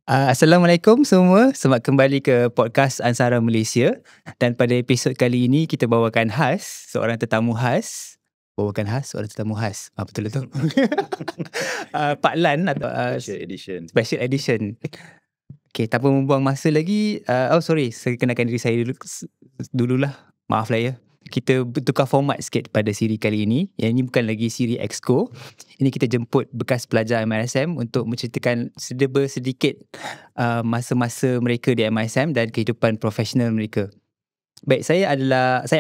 Assalamualaikum semua, selamat kembali ke podcast Ansara Malaysia. Dan pada episod kali ini kita bawakan seorang tetamu khas. Betul tu. Pak Lan atau Special Edition. Okay, tanpa membuang masa lagi, saya kenalkan diri saya dululah. Maaf lah ya. Kita bertukar format sikit pada siri kali ini. Yang ini bukan lagi siri Exco. Ini kita jemput bekas pelajar MRSM untuk menceritakan sedikit masa-masa mereka di MRSM dan kehidupan profesional mereka. Baik, saya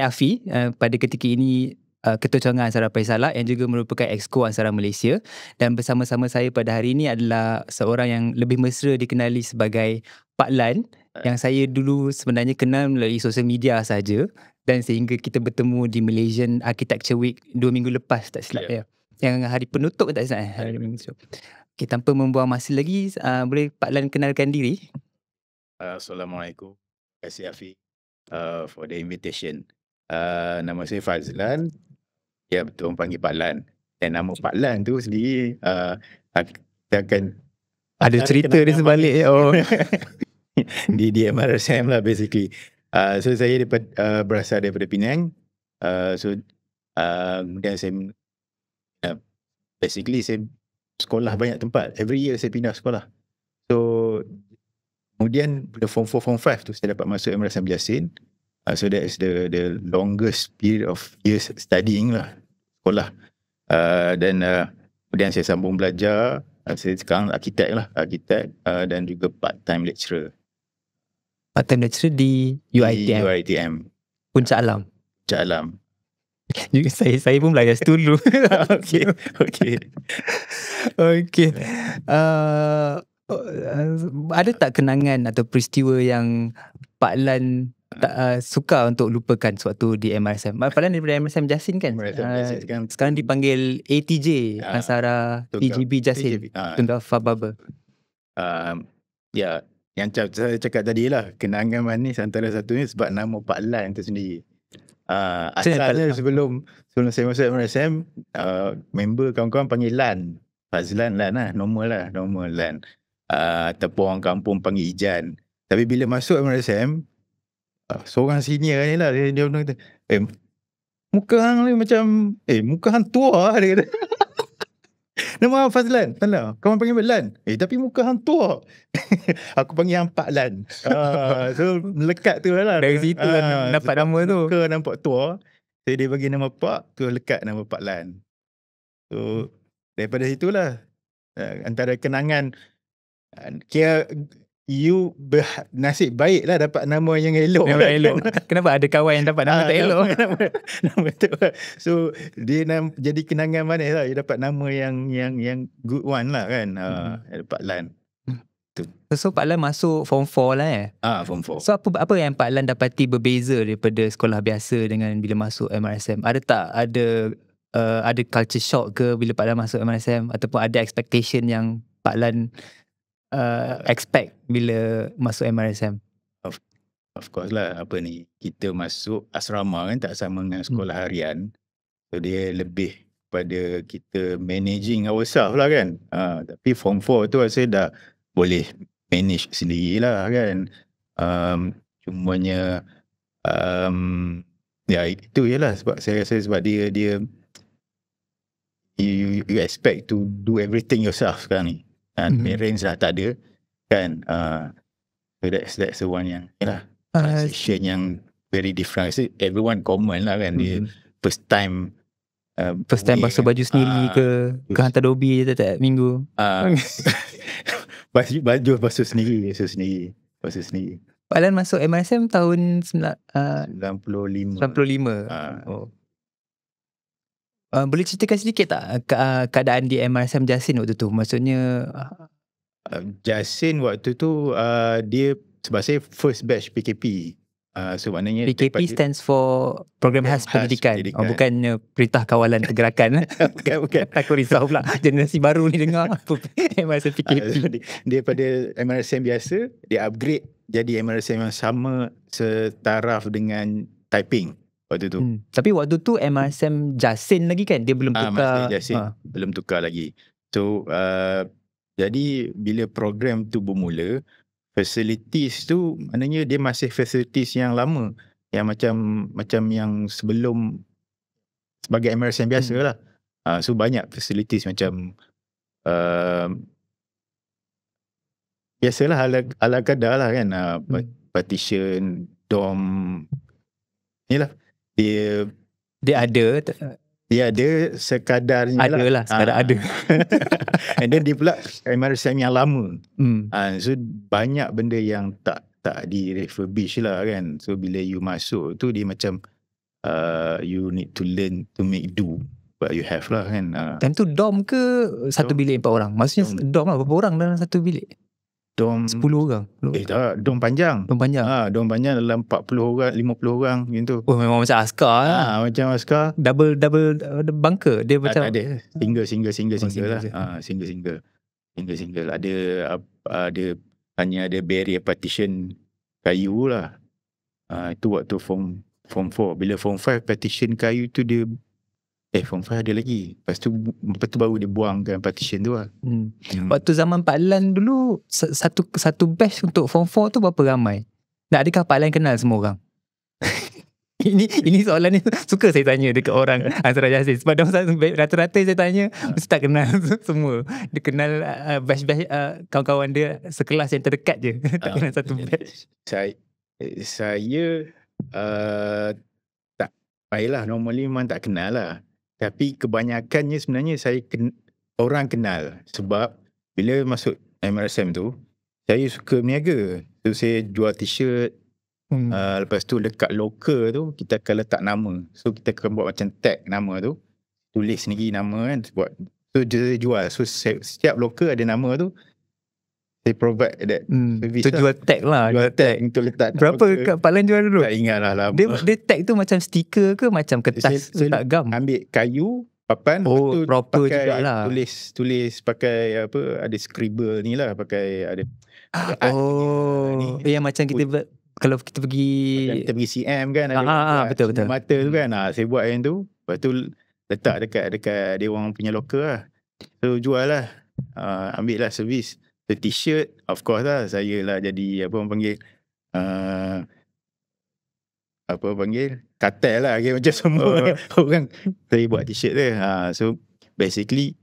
Afi. Pada ketika ini Ketua Cawangan Ansara Faizala yang juga merupakan Exco Ansara Malaysia. Dan bersama-sama saya pada hari ini adalah seorang yang lebih mesra dikenali sebagai Pak Lan, yang saya dulu sebenarnya kenal melalui sosial media saja, dan sehingga kita bertemu di Malaysian Architecture Week 2 minggu lepas tak silap ya. Yang hari penutup tak silap hari minggu. Okay, tanpa membuang masa lagi, boleh Pak Lan kenalkan diri? Assalamualaikum. Terima kasih Afi for the invitation. Nama saya Fazlan. Ya, betul, orang panggil Pak Lan. Dan nama Pak Lan tu sendiri kita akan ada cerita di sebalik di MRSM lah basically. So saya berasal daripada Penang. Kemudian saya basically saya sekolah banyak tempat. Every year saya pindah sekolah. So kemudian pada Form 4, Form 5 tu saya dapat masuk MRSM Jasin. So that is the longest period of years studying lah, sekolah. Dan kemudian saya sambung belajar. Saya sekarang arkitek dan juga part-time lecturer. Part-time lecturer di UiTM? UiTM. Puncak Alam? Puncak Alam. Saya pun belajar situ dulu. Okay. Ada tak kenangan atau peristiwa yang Pak Lan tak suka untuk lupakan sewaktu di MRSM? Pak Lan daripada MRSM Jasin kan? Sekarang dipanggil ATJ, Ansara TGB Jasin, Tunggal Fababa. Ya, yang saya cakap tadi lah, kenangan manis antara satunya sebab nama Pak Lan itu sendiri. Asalnya sebelum saya masuk MRSM, member kawan-kawan panggil Lan, Fazlan Lan lah, normal Lan. Ataupun orang kampung panggil Ijan. Tapi bila masuk MRSM, seorang senior ni lah, dia kata, muka hang ni macam, muka hang tua lah, dia kata. Nama Fazlan, kawan panggil Lan. Tapi muka hang tua. Aku panggil hang Pak Lan. So melekat tu lah. Dari situ lah dapat nama tu. Muka nampak tua. So dia bagi nama Pak, tu lekat nama Pak Lan. So daripada situlah antara kenangan, kira you nasib baik lah dapat nama yang elok. Kenapa ada kawan yang dapat nama tak elok? Nama tu. So dia jadi kenangan manis lah. Dia dapat nama yang good one lah kan. Pak Lan. So Pak Lan masuk Form 4 lah Form 4. So apa yang Pak Lan dapati berbeza daripada sekolah biasa dengan bila masuk MRSM? Ada culture shock ke bila Pak Lan masuk MRSM? Ataupun ada expectation yang Pak Lan expect bila masuk MRSM? Of course lah, kita masuk asrama kan, tak sama dengan sekolah harian. So dia lebih pada kita managing ourselves lah kan. Tapi Form 4 tu saya dah boleh manage sendirilah kan. Cumanya ya itu je lah, sebab saya rasa sebab dia you expect to do everything yourself sekarang ni. Parents dah tak ada kan. So that's the one yang transition yang very different. So everyone common lah kan. Dia first time basuh baju sendiri ke hantar dobi je tiap minggu. Baju basuh sendiri. Pak Lan masuk MRSM tahun 95. Boleh ceritakan sedikit tak keadaan di MRSM Jasin waktu tu? Maksudnya Jasin waktu tu dia, sebab saya first batch PKP. So maknanya PKP stands for Program Khas Pendidikan. Bukannya Perintah Kawalan Pergerakan. Bukan. Takut risau pula generasi baru ni dengar MRSM PKP. Dia pada MRSM biasa, dia upgrade jadi MRSM yang sama setaraf dengan typing waktu tu. Tapi waktu tu MRSM Jasin lagi kan? Dia belum tukar. Jasin belum tukar lagi. So Jadi bila program tu bermula, facilities tu maknanya dia masih facilities yang lama, yang macam yang sebelum sebagai MRSM biasa lah. So banyak facilities macam biasalah ala kadar lah kan, partition, dorm, ni lah. Dia ada sekadarnya ada lah. Sekadar ada. And then dia pula MRSM yang lama. So banyak benda yang tak di-refurbish lah kan. So bila you masuk tu dia macam you need to learn to make do what you have lah kan. Time tu dorm ke satu bilik 4 orang? Maksudnya dorm lah, berapa orang dalam satu bilik? Dorm 10 orang. Tak, dorm panjang. Dorm panjang. Dorm panjang dalam 40 orang, 50 orang gitu. Oh, memang macam askar lah. Macam askar. Double bunker. Dia macam tak ada. Single lah. Single. Ada hanya ada barrier partition kayu lah. Itu waktu form 4. Bila form 5 partition kayu tu dia form 5 ada lagi. Lepas tu baru dia buangkan partition tu lah. Waktu zaman Pak Lan dulu, satu batch untuk form 4 tu berapa ramai? Dan adakah Pak Lan kenal semua orang? Ini soalan ni suka saya tanya dekat orang Ansara Jazil. Sebab rata-rata saya tanya mesti tak kenal semua. Dia kenal batch-batch kawan-kawan dia sekelas yang terdekat je. Tak kenal satu batch. Saya tak baiklah, normally memang tak kenal lah. Tapi kebanyakannya sebenarnya orang kenal. Sebab bila masuk MRSM tu, saya suka berniaga. So saya jual t-shirt. Lepas tu dekat locker tu kita akan letak nama. So kita akan buat macam tag nama tu, tulis sendiri nama kan, buat. So dia jual. So setiap locker ada nama tu, saya provide that service. Tu jual tag lah. Jual tag untuk letak. Berapa kat Pak Lan jual dulu? Tak ingat lah lama. Dia tag tu macam stiker ke macam kertas letak gam? Ambil kayu, papan, proper pakai jugalah. Tulis pakai ada scribble ni lah, pakai ada yang macam kita kalau kita pergi CM kan, betul. mata tu kan, saya buat yang tu. Lepas tu letak dekat dia orang punya locker lah. So jual lah, ambil lah servis. The t-shirt, of course lah, saya lah jadi kartel lah, okay, macam semua orang saya buat t-shirt tu. So basically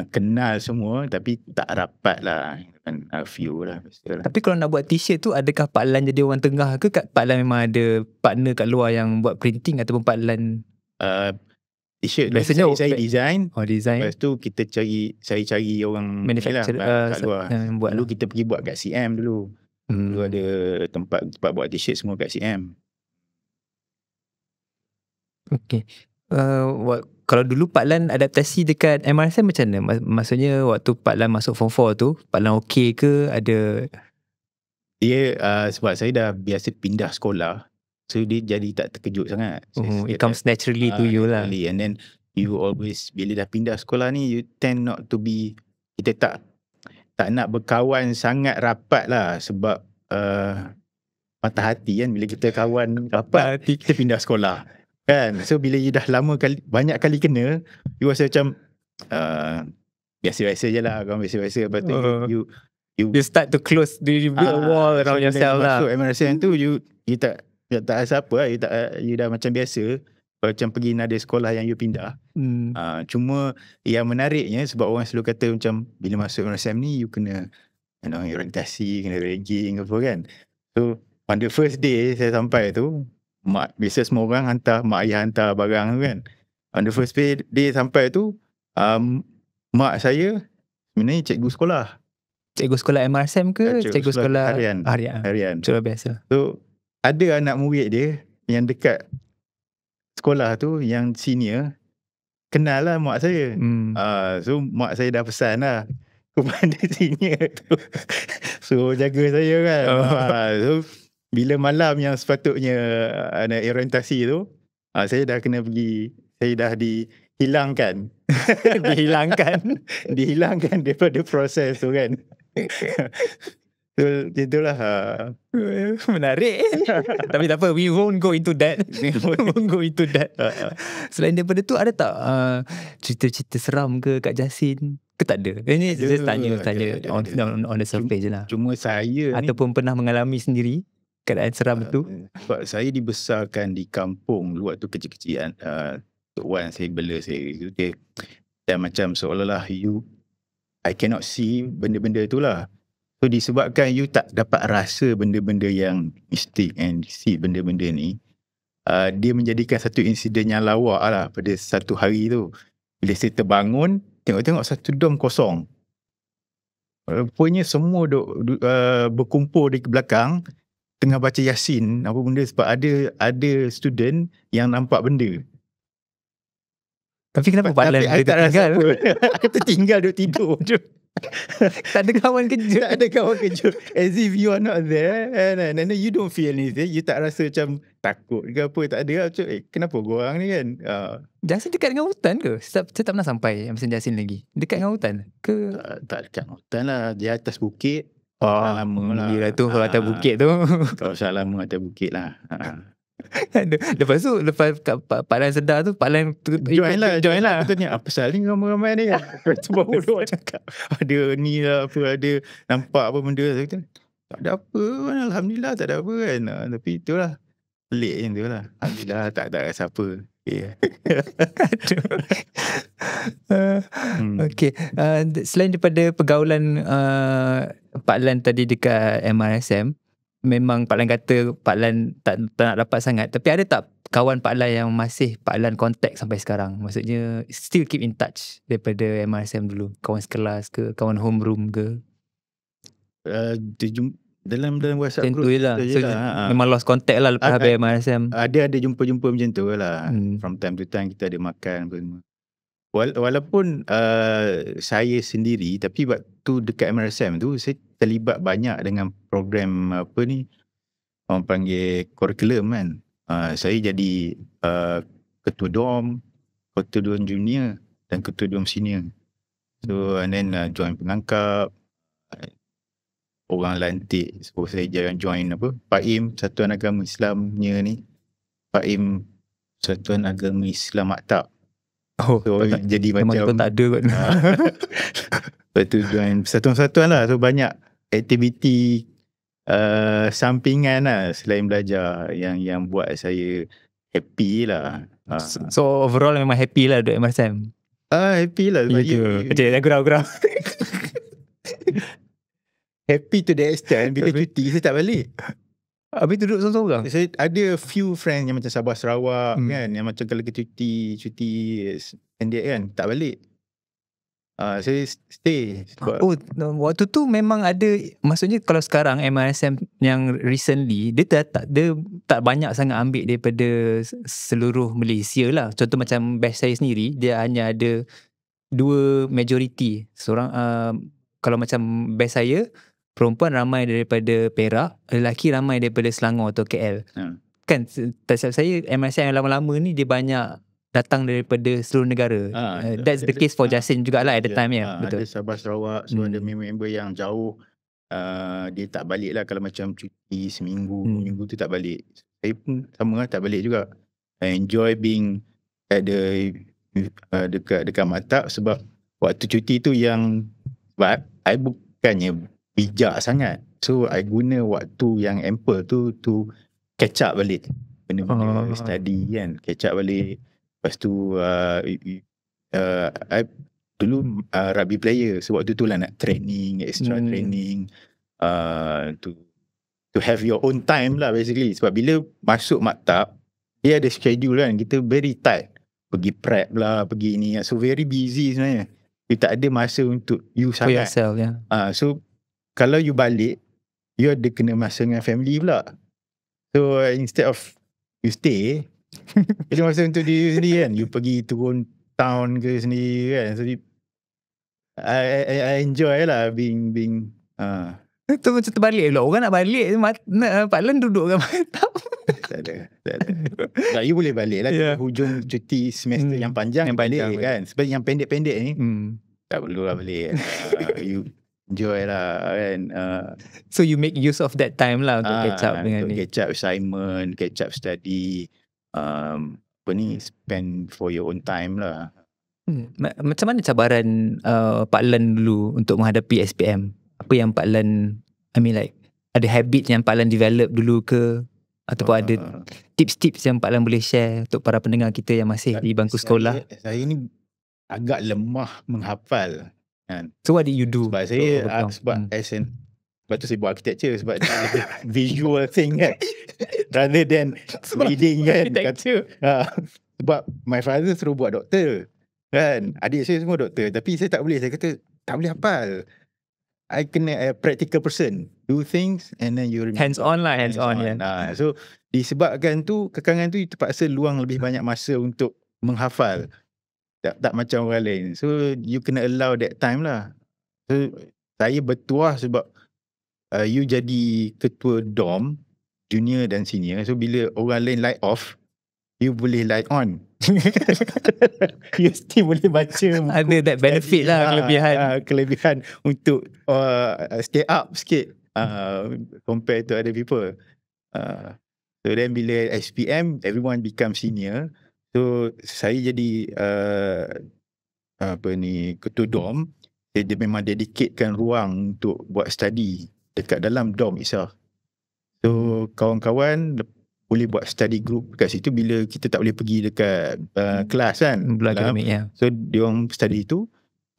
kenal semua tapi tak rapat lah kan, few lah. Tapi kalau nak buat t-shirt tu, adakah Pak Lan jadi orang tengah ke? Pak Lan memang ada partner kat luar yang buat printing, ataupun Pak Lan t-shirt biasanya saya design. Design. Lepas tu saya cari orang manufacturer kat luar. Lalu kita pergi buat kat CM dulu. Dulu ada tempat buat t-shirt semua kat CM. Okay. Kalau dulu Pak Lan adaptasi dekat MRSM macam mana? Maksudnya waktu Pak Lan masuk form 4 tu, Pak Lan okey ke? Ada dia sebab saya dah biasa pindah sekolah, so dia jadi tak terkejut sangat. It comes naturally to you lah. And then you always, bila dah pindah sekolah ni, you tend not to be, kita tak nak berkawan sangat rapat lah. Sebab patah hati kan bila kita kawan rapat, kita pindah sekolah kan. So bila you dah banyak kali kena, you rasa macam biasa-biasa je lah, kawan biasa-biasa. Lepas tu you start to close, you build a wall around yourself lah. Masuk MRSM tu you tak rasa apa lah, you dah macam biasa. Macam pergi nada sekolah yang you pindah. Cuma yang menariknya, sebab orang selalu kata macam bila masuk MRSM ni you kena orientasi, kena ranking apa kan. So on the first day saya sampai tu, biasa semua orang mak ayah hantar barang tu kan. On the first day sampai tu, mak saya sebenarnya cikgu sekolah. Cikgu sekolah MRSM ke? Cikgu sekolah harian. Sekolah biasa. So ada anak murid dia yang dekat sekolah tu, yang senior, kenal lah mak saya. So mak saya dah pesan lah kepada senior tu, so jaga saya kan. So bila malam yang sepatutnya ada orientasi tu, saya dah kena pergi, saya dah dihilangkan. dihilangkan daripada proses tu kan. So itulah. Menarik. Tapi tak apa, we won't go into that. Selain daripada tu, ada tak cerita-cerita seram ke Kak Jasin Ke tak ada? Ini just tanya on the surface je lah. Cuma saya Ataupun pernah mengalami sendiri keadaan seram tu. Sebab saya dibesarkan di kampung waktu kecil-kecilan. Tok Wan saya bela saya dia, dan macam seolah-olah I cannot see benda-benda itulah. So disebabkan you tak dapat rasa benda-benda yang mistik and see benda-benda ni, dia menjadikan satu insiden yang lawak lah pada satu hari tu. Bila saya terbangun, tengok-tengok satu dom kosong. Rupanya semua berkumpul di belakang tengah baca Yasin apa benda, sebab ada student yang nampak benda. Tapi kenapa Pak Lan dia tertinggal? Aku tertinggal duduk tidur. Tak ada kawan kerja. Tak ada kawan kerja. As if you are not there, and then you don't feel anything. You tak rasa macam takut ke apa. Tak ada macam, kenapa korang ni kan? Jasin dekat dengan hutan ke? Saya tak pernah sampai Mesin Jasin lagi. Dekat dengan hutan ke? Tak dekat hutan lah. Dia atas bukit. Lama lah. Yelah tu kalau atas bukit tu. Kalau salah lama atas bukit lah. Lepas tu, lepas Pak Lan sedar tu, Pak Lan join lah. Tanya, apa pasal ni ramai-ramai ni kan? Sebab bodoh cakap. Ada ni lah apa, ada nampak apa benda. Saya kata, tak ada apa kan, Alhamdulillah tak ada apa kan. Tapi itulah, pelik je tu lah. Alhamdulillah tak rasa apa. Okay. Selain daripada pergaulan Pak Lan tadi dekat MRSM, memang Pak Lan kata Pak Lan tak nak dapat sangat. Tapi ada tak kawan Pak Lan yang masih Pak Lan contact sampai sekarang? Maksudnya still keep in touch daripada MRSM dulu? Kawan sekelas ke? Kawan homeroom ke? Dalam WhatsApp group lah. So, memang lost contact lah lepas habis MRSM. Ada jumpa-jumpa macam tu lah. From time to time kita ada makan apa semua. Walaupun saya sendiri, tapi waktu dekat MRSM tu saya terlibat banyak dengan program apa ni, orang panggil kurikulum kan. Saya jadi ketua dom junior dan ketua dom senior. So and then join pengangkap, orang lantik. So saya join apa, PAIM, Satuan Agama Islamnya ni, PAIM Satuan Agama Islam Maktab. So jadi macam tak ada kot. Lepas tu join satuan-satuan lah. So banyak aktiviti sampingan lah selain belajar yang buat saya happy lah. So overall memang happy lah duduk MRSM? Happy lah. Macam gurau-gurau. Happy to the extent bila cuti saya tak balik. Habis tu duduk seorang-seorang? Saya ada few friends yang macam Sabah Sarawak kan, yang macam kalau cuti pendek kan, tak balik. Saya stay. Waktu tu memang ada, maksudnya kalau sekarang MRSM yang recently, dia tak banyak sangat ambil daripada seluruh Malaysia lah. Contoh macam batch saya sendiri, dia hanya ada 2 majority. Seorang, kalau macam batch saya, perempuan ramai daripada Perak, lelaki ramai daripada Selangor atau KL. Kan tak silap saya, MRSM yang lama-lama ni dia banyak datang daripada seluruh negara. That's the case for Jasin jugalah at the time ya. Betul. Ada Sabah Sarawak, so ada member yang jauh, dia tak balik lah kalau macam cuti seminggu, minggu tu tak balik. Saya pun sama lah, tak balik juga. I enjoy being at the dekat Maktab, sebab waktu cuti tu yang, sebab I bukannya bijak sangat. So I guna waktu yang ample tu to catch up balik benda-benda study kan, catch up balik. Lepas tu I dulu rugby player, so waktu tu lah nak training, extra training, to have your own time lah basically. Sebab bila masuk maktab, dia ada schedule kan, kita very tight, pergi prep lah, pergi ni, so very busy sebenarnya. Kita tak ada masa untuk you sangat. For yourself, yeah. So kalau you balik, you ada kena masa dengan family pula. So instead of you stay, ada masa untuk diri sendiri kan. You pergi turun town ke sendiri kan. So I enjoy lah being itu macam terbalik pula. Orang nak balik, Pak Lan duduk kat Maktab. Tak ada. You boleh balik lah hujung cuti semester yang panjang, yang balik kan. Sebab yang pendek-pendek ni tak perlu lah balik. You enjoy lah kan. So you make use of that time lah untuk catch up dengan ni. Catch up assignment, catch up study, apa ni, spend for your own time lah. Macam mana cabaran Pak Lan dulu untuk menghadapi SPM? Apa yang Pak Lan, I mean like, ada habit yang Pak Lan develop dulu ke? Ataupun ada tips-tips yang Pak Lan boleh share untuk para pendengar kita yang masih di bangku sekolah? Saya ni agak lemah menghafal kan. So what did you do? Sebab saya sebab tu saya buat architecture, sebab visual thing kan, rather than reading kan. Sebab my father suruh buat doktor kan, adik saya semua doktor, tapi saya tak boleh. Saya kata tak boleh hafal. I kena a practical person, do things and then you remember. Hands on. So disebabkan tu, kekangan tu terpaksa luang lebih banyak masa untuk menghafal. Tak macam orang lain. So you kena allow that time lah. So saya bertuah sebab you jadi ketua dorm, junior dan senior. So bila orang lain light off, you boleh light on. You still boleh baca. Ada that benefit lah, kelebihan untuk stay up sikit compared to other people. So then bila SPM, everyone become senior. So saya jadi ketua dorm. Dia memang dedicatekan ruang untuk buat study dekat dalam dorm itself. So kawan-kawan boleh buat study group dekat situ bila kita tak boleh pergi dekat kelas kan. So diorang study tu.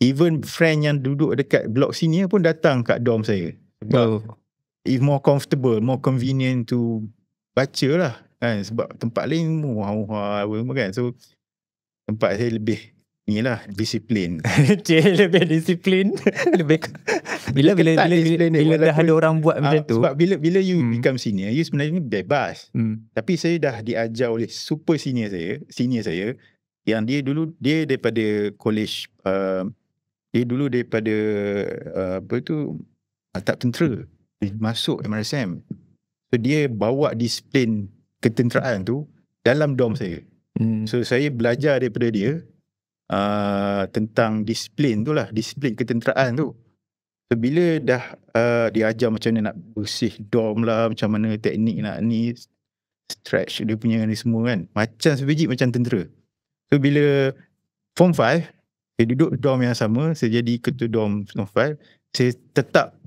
Even friend yang duduk dekat blok senior pun datang kat dorm saya. Sebab it's more comfortable, more convenient to baca lah kan. Sebab tempat lain kan. So tempat saya lebih disiplin. Lebih disiplin. Bila dah ada orang buat macam tu. Sebab bila you become senior, you sebenarnya bebas. Tapi saya dah diajar oleh super senior saya yang dia daripada college, dia dulu daripada atap tentera, dia masuk MRSM. So dia bawa disiplin ketenteraan tu dalam dorm saya. So saya belajar daripada dia tentang disiplin tu lah, disiplin ketenteraan tu. So bila dah diajar macam mana nak bersih dorm lah, macam mana teknik nak ni stretch dia punya ni semua kan, macam sebiji macam tentera. So bila form 5 saya duduk dorm yang sama, saya jadi ketua dorm form 5, saya tetap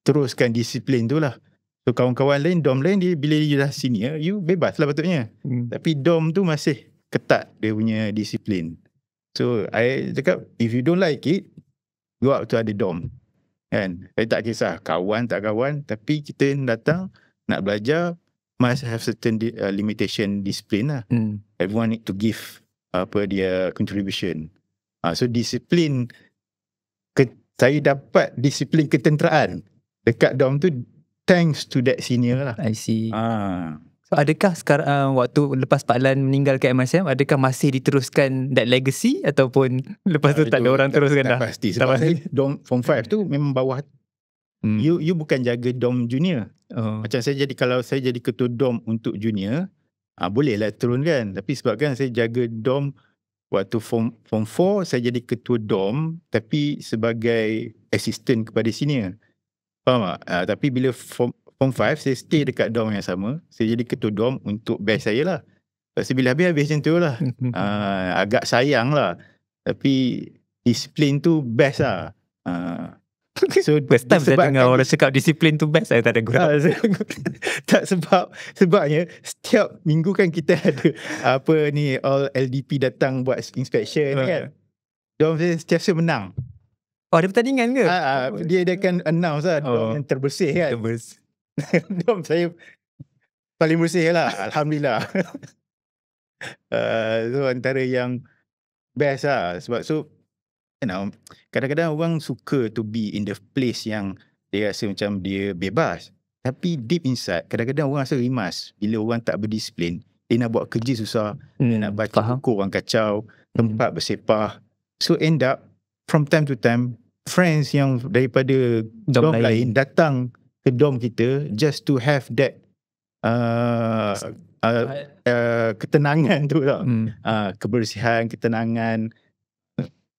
teruskan disiplin tu lah. So kawan-kawan lain, dorm lain, dia bila dia dah senior, you bebas lah patutnya. Tapi dorm tu masih ketat dia punya disiplin. So I cakap, if you don't like it, go out to other dorm kan. Saya tak kisah kawan tak kawan, tapi kita datang nak belajar, must have certain limitation discipline lah. Everyone need to give dia contribution. So disiplin, saya dapat disiplin ketenteraan dekat dorm tu thanks to that senior lah. I see. So adakah sekarang waktu lepas Pak Lan meninggalkan MRSM, adakah masih diteruskan that legacy ataupun lepas tu tak ada orang teruskan dah? Tak pasti. Sebab saya dorm form 5 tu memang bawah. You bukan jaga dorm junior. Macam kalau saya jadi ketua dorm untuk junior, bolehlah turunkan. Tapi sebabkan saya jaga dorm waktu form 4, saya jadi ketua dorm tapi sebagai assistant kepada senior. Faham tak? Tapi bila form 5 saya stay dekat dorm yang sama. Saya jadi ketua dorm untuk batch saya lah. Lepas bila habis macam tu lah. Agak sayang lah. Tapi disiplin tu best lah. So first time saya dengar orang cakap disiplin tu best. Saya tak ada guna. Tak, sebabnya setiap minggu kan kita ada all LDP datang buat inspection kan. Dorm saya setiap saya menang. Ada pertandingan ke? Dia akan announce lah dorm yang terbersih kan. Dorm saya paling bersih lah, alhamdulillah. So antara yang best lah. Sebab kadang-kadang orang suka to be in the place yang dia rasa macam dia bebas. Tapi deep inside, kadang-kadang orang rasa rimas. Bila orang tak berdisiplin, dia nak buat kerja susah, dia nak baca buku orang kacau, tempat bersepah. So end up, from time to time, friends yang daripada dorm lain datang ke dorm kita just to have that ketenangan tu tau. Kebersihan, ketenangan.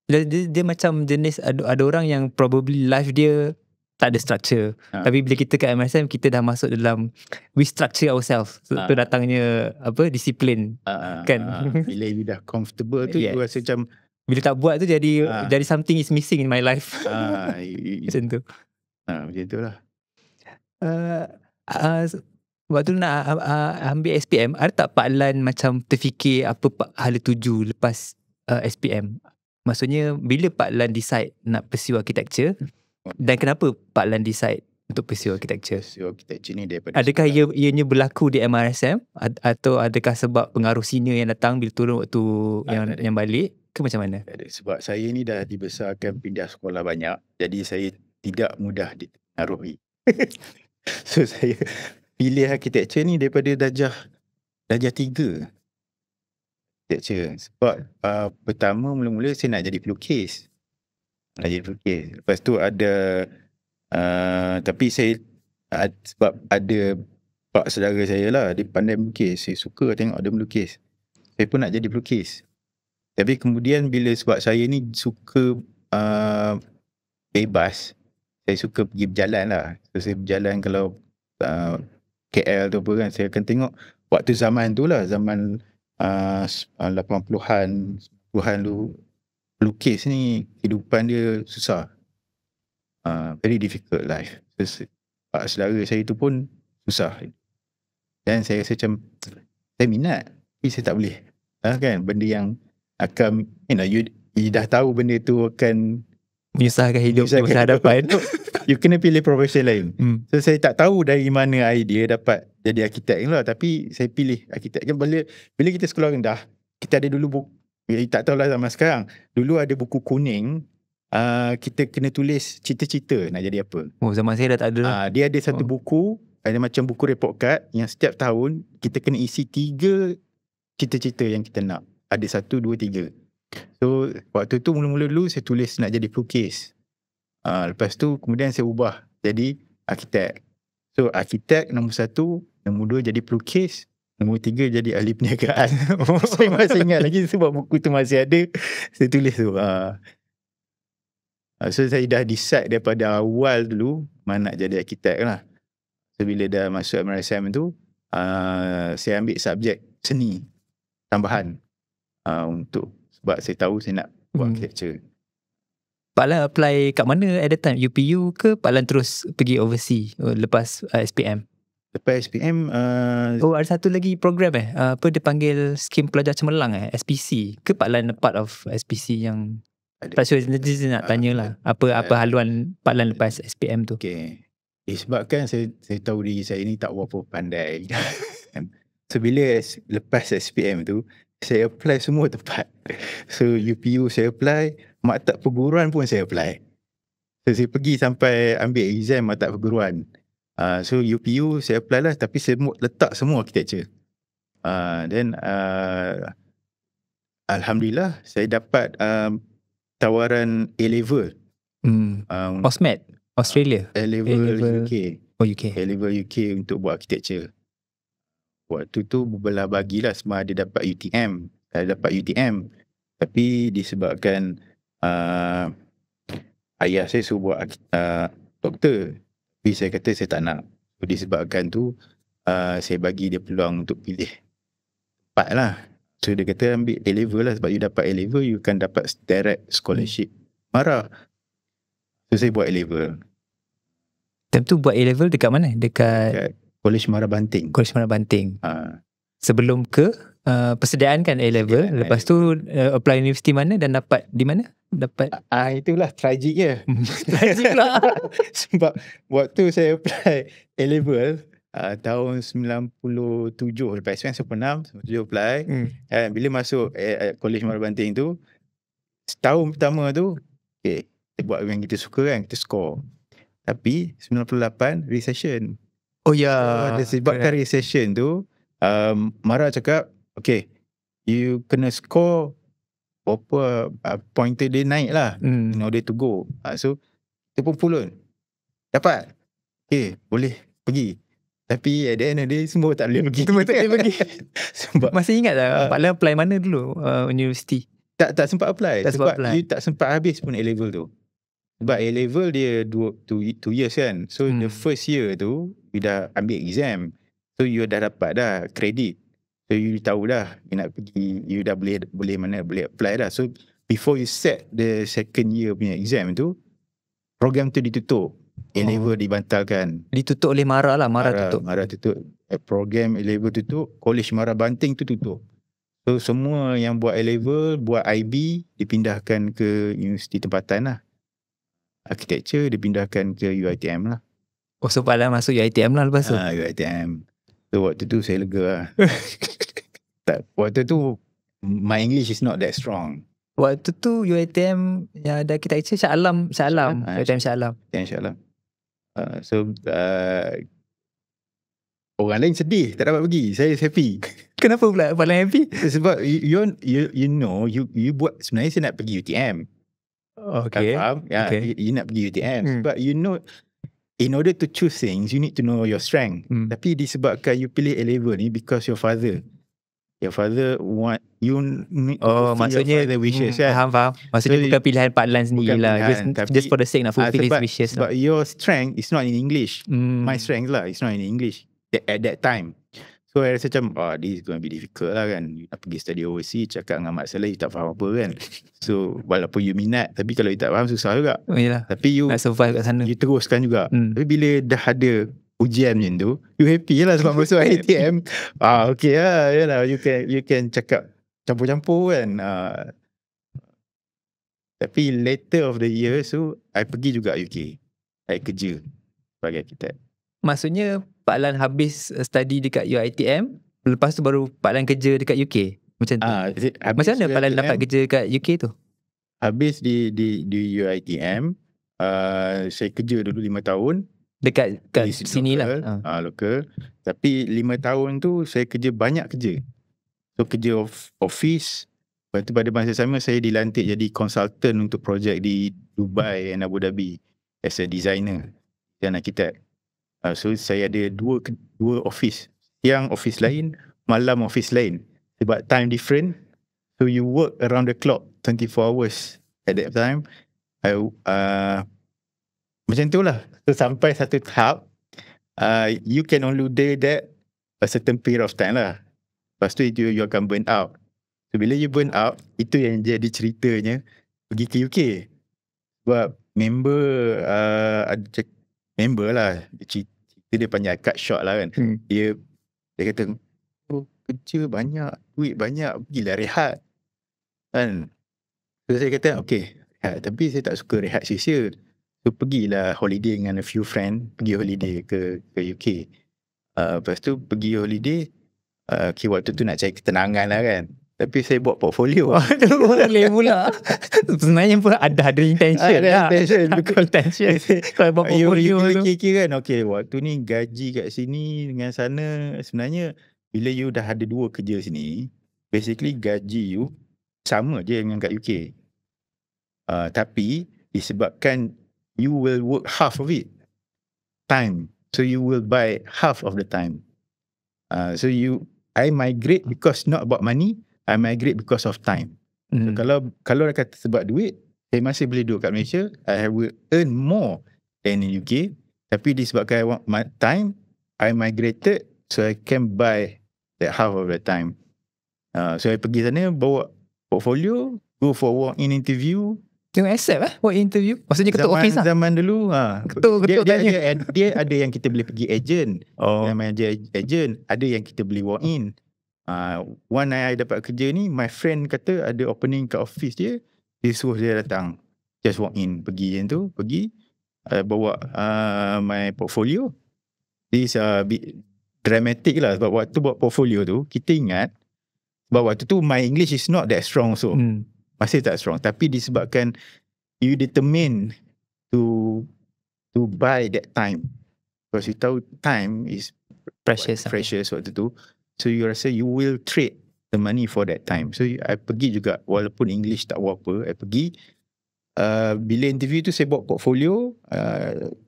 Dia macam jenis ada orang yang probably life dia tak ada structure. Tapi bila kita kat MSM, kita dah masuk dalam we structure ourselves. So tu datangnya disiplin kan. Bila you dah comfortable tu, you rasa macam Bila tak buat tu jadi something is missing in my life. Macam tu. Macam tu lah. Waktu nak ambil SPM, ada tak Pak Lan macam terfikir apa hala tuju lepas SPM? Maksudnya bila Pak Lan decide nak pursue architecture, dan kenapa Pak Lan decide untuk pursue architecture? Pursue architecture ni daripada adakah ianya berlaku di MRSM atau adakah sebab pengaruh senior yang datang bila turun waktu yang balik ke macam mana? Sebab saya ni dah dibesarkan pindah sekolah banyak, jadi saya tidak mudah dipengaruhi. So saya pilih architecture ni daripada darjah 3 architecture. Sebab pertama mula-mula saya nak jadi pelukis. Lepas tu ada tapi saya sebab ada pak saudara saya lah, dia pandai melukis, saya suka tengok dia melukis, saya pun nak jadi pelukis. Tapi kemudian bila sebab saya ni suka bebas, saya suka pergi berjalan lah. So, saya berjalan kalau KL tu apa kan, saya akan tengok waktu zaman tu lah, zaman 80-an 90-an dulu, pelukis ni kehidupan dia susah, very difficult life. So, pak saudara saya tu pun susah, dan saya rasa macam saya minat tapi saya tak boleh kan, benda yang akan you dah tahu benda tu akan menyusahkan hidup di masa hadapan. You kena pilih profession lain. So saya tak tahu dari mana idea dapat jadi arkitek lah, tapi saya pilih arkitek kan. Bila kita sekolah rendah, kita ada dulu buku, tak tahulah zaman sekarang, dulu ada buku kuning, kita kena tulis cita-cita nak jadi apa. Zaman saya dah tak ada. Dia ada satu buku, ada macam buku report card yang setiap tahun kita kena isi 3 cita-cita yang kita nak. Ada 1, 2, 3. So waktu tu mula-mula dulu saya tulis nak jadi pelukis. Lepas tu kemudian saya ubah jadi arkitek. So arkitek nombor 1, nombor 2 jadi pelukis, nombor 3 jadi ahli perniagaan. Saya masih ingat lagi sebab buku tu masih ada, saya tulis tu. So saya dah decide daripada awal dulu mana nak jadi arkitek lah. So bila dah masuk MRSM tu, saya ambil subjek seni tambahan untuk, sebab saya tahu saya nak buat architecture. Pak Lan apply kat mana at that time? UPU ke Pak Lan terus pergi overseas lepas SPM? Lepas SPM ada satu lagi program apa dia panggil Skim Pelajar Cemerlang SPC ke Pak Lan part of SPC yang tak sure, nanti nak tanyalah apa haluan Pak Lan lepas SPM tu. Disebabkan saya tahu diri saya ni tak berapa pandai. So bila lepas SPM tu saya apply semua tempat. So UPU saya apply, maktab perguruan pun saya apply. So saya pergi sampai ambil exam maktab perguruan. So UPU saya apply lah, tapi saya letak semua architecture. Then alhamdulillah saya dapat tawaran A-level. Osmet Australia. A-level UK. UK. A-level UK untuk buat architecture. Waktu tu berbelah bagilah, semua ada dapat UTM. Saya dapat UTM. Tapi disebabkan ayah saya suruh buat doktor. Tapi saya kata saya tak nak. So, disebabkan tu saya bagi dia peluang untuk pilih tempat lah. So dia kata ambil A-level lah, sebab you dapat A-level you kan dapat direct scholarship. Marah. So saya buat A-level. Time tu buat A-level dekat mana? Dekat College Muara Banting. College Muara Banting. Sebelum ke persediaan kan A-level. Lepas tu apply universiti mana dan dapat di mana? Dapat itulah tragic je. Tragic lah. Sebab waktu saya apply A-level tahun 97, lepas SPM saya pernah 97 apply. Bila masuk College Muara Banting tu, setahun pertama tu kita buat yang kita suka kan, kita score. Tapi 98 recession. Oh ya. Disebabkan recession tu, Mara cakap, okay, you kena score berapa pointer dia naik lah in order to go. So kita pun pulun dapat, okay, boleh pergi. Tapi at the end of the day semua tak boleh pergi. Semua tak boleh pergi. Sebab masih ingat tak Pak Lan apply mana dulu universiti? Tak sempat apply. Sebab you tak sempat habis pun A-level tu. Sebab A-level dia 2 years kan. So the first year tu you dah ambil exam. So you dah dapat dah kredit. So you tahu dah you nak pergi, you dah boleh apply dah. So before you set the second year punya exam tu, program tu ditutup. A-level dibantalkan. Ditutup oleh MARA lah. MARA tutup. MARA tutup. Program A-level tutup. College MARA Banting tu tutup. So semua yang buat A-level, buat IB, dipindahkan ke universiti tempatan lah. Architecture dipindahkan ke UiTM lah. Oh, so Pak Lan masuk UiTM lah lepas tu? UiTM. So waktu tu saya lega lah. Waktu tu my English is not that strong. Waktu tu UiTM yang ada architecture Shah Alam. UiTM Shah Alam. So orang lain sedih tak dapat pergi. Saya happy. Kenapa pula Pak Lan happy? Sebab you know you buat, sebenarnya saya nak pergi UTM. Okay. Faham? Ya, okay. You nak pergi UTM. Sebab you know, in order to choose things, you need to know your strength. Tapi disebabkan you pilih A-level ni because your father want you need to maksudnya the wishes. Faham. Maksudnya so, bukan pilihan Pak Lan sendiri lah. Just for the sake nak fulfill his wishes. But your strength is not in English. My strength lah, it's not in English at that time. So I rasa macam this is going to be difficult lah kan. You nak pergi study overseas, cakap dengan Mak Saleh, you tak faham apa kan. So walaupun you minat, tapi kalau you tak faham susah juga. Yalah. Tapi you nak survive kat sana, you teruskan juga. Tapi bila dah ada ujian macam tu, you happy lah sebab masuk ITM. Okay lah, yalah, you can cakap campur-campur kan. Tapi later of the year, so I pergi juga UK. I kerja sebagai architect. Maksudnya Pak Lan habis study dekat UiTM, lepas tu baru Pak Lan kerja dekat UK? Macam tu? Macam mana Pak Lan dapat kerja dekat UK tu? Habis di UiTM, saya kerja dulu 5 tahun. Dekat sini lah. Local. Tapi 5 tahun tu saya banyak kerja. So kerja office. Lepas tu pada masa sama saya dilantik jadi consultant untuk projek di Dubai and Abu Dhabi as a designer dan architect. So saya ada dua office. Siang office lain, malam office lain. Sebab time different. So you work around the clock 24 hours at that time. Macam tu lah. So sampai satu tahap, you can only do that a certain period of time lah. Lepas tu you akan burn out. So bila you burn out, itu yang jadi ceritanya pergi ke UK. Sebab member lah, cerita dia panjang, cut short lah kan. Dia kata, kerja banyak, duit banyak, pergilah rehat kan. So saya kata okay, rehat. Tapi saya tak suka rehat sia-sia. So pergilah holiday dengan a few friend, pergi holiday ke UK. Lepas tu pergi holiday, waktu tu nak cari ketenangan lah kan. Tapi saya buat portfolio. Boleh pula. Sebenarnya pun ada intention. Ada intention. Kalau buat portfolio tu. Kira kan, okay, waktu ni gaji kat sini dengan sana. Sebenarnya bila you dah ada dua kerja sini, basically gaji you sama je dengan kat UK. Tapi disebabkan you will work half of it. Time. So you will buy half of the time. So I migrate because not about money. I migrate because of time. So kalau kata sebab duit, saya masih boleh duduk kat Malaysia. I will earn more than in UK. Tapi disebabkan I want my time, I migrated so I can buy that half of the time. So I pergi sana, bawa portfolio, go for walk-in interview. Tengok accept buat interview. Maksudnya ketuk office lah. Zaman dulu Ketuk tanya. dia ada yang kita boleh pergi agent. Zaman dia agent, ada yang kita boleh walk in. One night I dapat kerja ni, my friend kata ada opening kat office dia. Dia suruh dia datang, just walk in, pergi yang tu, bawa my portfolio. This bit dramatic lah. Sebab waktu buat portfolio tu, kita ingat sebab waktu tu my English is not that strong, so masih tak strong. Tapi disebabkan you determine to buy that time, because you tahu time is precious waktu tu. So you rasa you will trade the money for that time. So I pergi juga, walaupun English tak apa, I pergi. Bila interview tu saya buat portfolio,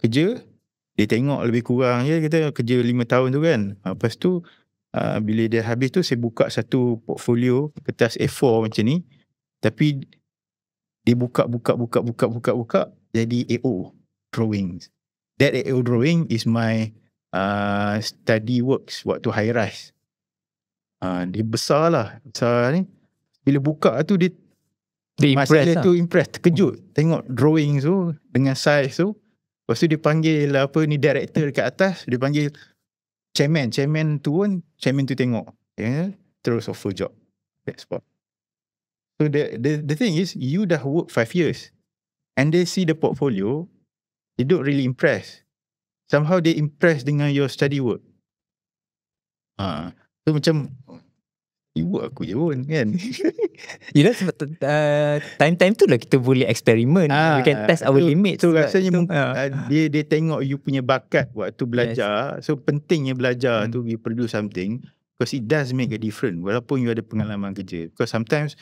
kerja. Dia tengok lebih kurang je, kata kerja 5 tahun tu kan. Lepas tu bila dia habis tu, saya buka satu portfolio kertas A4 macam ni. Tapi dia buka jadi AO drawings. That AO drawing is my study works waktu high rise. Dia besar ni. Bila buka tu dia Dia impress lah. tu impress, terkejut tengok drawing tu dengan size tu. Lepas tu dia panggil director dekat atas, dia panggil chairman tu tengok, terus offer job that spot. So the thing is, you dah work 5 years and they see the portfolio, they don't really impress. Somehow they impress dengan your study work. So macam work aku je pun kan. Sebab time tu lah kita boleh eksperimen. We can test our limits. So rasanya dia tengok you punya bakat waktu belajar. So pentingnya belajar tu, you produce something, because it does make a difference walaupun you ada pengalaman kerja. Because sometimes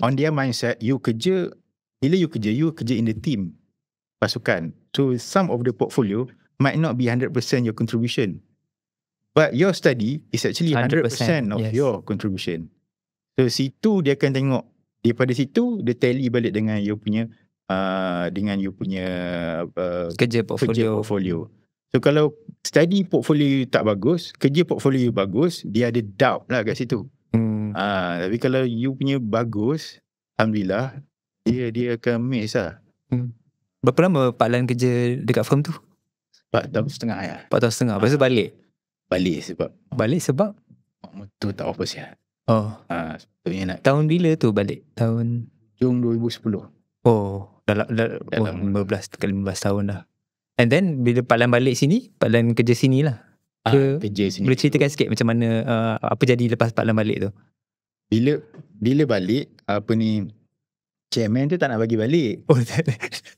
on their mindset, bila you kerja in the team, pasukan. So some of the portfolio might not be 100% your contribution, but your study is actually 100% of your contribution. So situ dia akan tengok, daripada situ dia tally balik dengan you punya kerja portfolio. So kalau study portfolio tak bagus, kerja portfolio bagus, dia ada doubt lah kat situ. Tapi kalau you punya bagus, alhamdulillah, dia akan miss lah. Berapa lama Pak Lan kerja dekat firm tu? 4 tahun setengah ya. 4 tahun setengah. Lepas tu balik sebab tu tak apa sihat. Sepatutnya nak. Tahun bila tu balik? Tahun Jun 2010. Dalam 15 tahun dah. And then bila Pak Lan balik sini, Pak Lan kerja sini lah. Kerja sini. Boleh ceritakan sikit macam mana apa jadi lepas Pak Lan balik tu? Bila balik, chairman tu tak nak bagi balik.